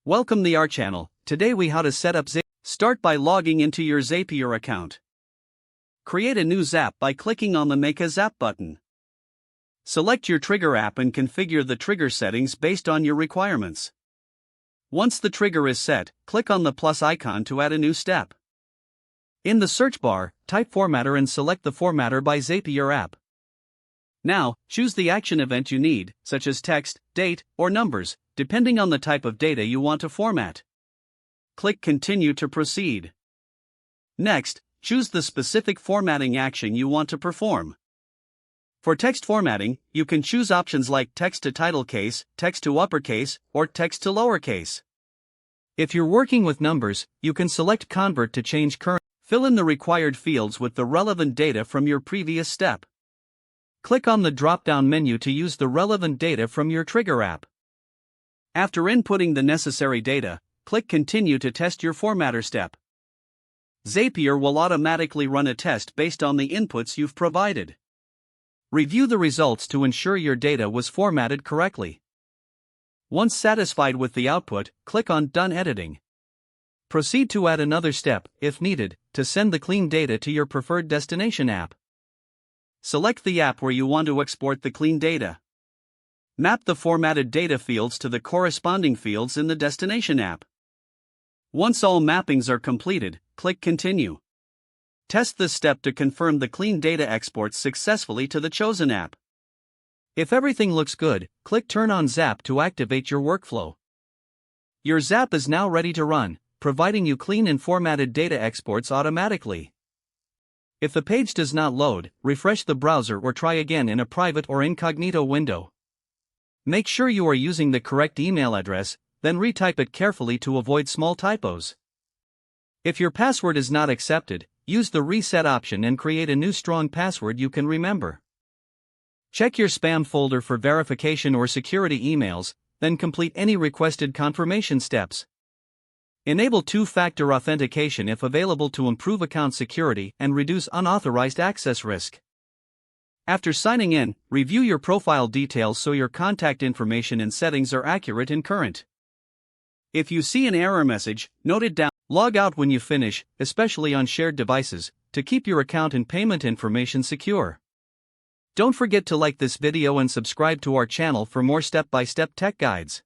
Welcome to our channel. Today we how to set up Zapier. Start by logging into your Zapier account. Create a new Zap by clicking on the Make a Zap button. Select your trigger app and configure the trigger settings based on your requirements. Once the trigger is set, click on the plus icon to add a new step. In the search bar, type Formatter and select the Formatter by Zapier app. Now, choose the action event you need, such as text, date, or numbers, depending on the type of data you want to format. Click Continue to proceed. Next, choose the specific formatting action you want to perform. For text formatting, you can choose options like text to title case, text to uppercase, or text to lowercase. If you're working with numbers, you can select Convert to change current. Fill in the required fields with the relevant data from your previous step. Click on the drop-down menu to use the relevant data from your trigger app. After inputting the necessary data, click Continue to test your formatter step. Zapier will automatically run a test based on the inputs you've provided. Review the results to ensure your data was formatted correctly. Once satisfied with the output, click on Done Editing. Proceed to add another step, if needed, to send the clean data to your preferred destination app. Select the app where you want to export the clean data. Map the formatted data fields to the corresponding fields in the destination app. Once all mappings are completed, click Continue. Test this step to confirm the clean data exports successfully to the chosen app. If everything looks good, click Turn on Zap to activate your workflow. Your Zap is now ready to run, providing you clean and formatted data exports automatically. If the page does not load, refresh the browser or try again in a private or incognito window. Make sure you are using the correct email address, then retype it carefully to avoid small typos. If your password is not accepted, use the reset option and create a new strong password you can remember. Check your spam folder for verification or security emails, then complete any requested confirmation steps. Enable two-factor authentication if available to improve account security and reduce unauthorized access risk. After signing in, review your profile details so your contact information and settings are accurate and current. If you see an error message, note it down. Log out when you finish, especially on shared devices, to keep your account and payment information secure. Don't forget to like this video and subscribe to our channel for more step-by-step tech guides.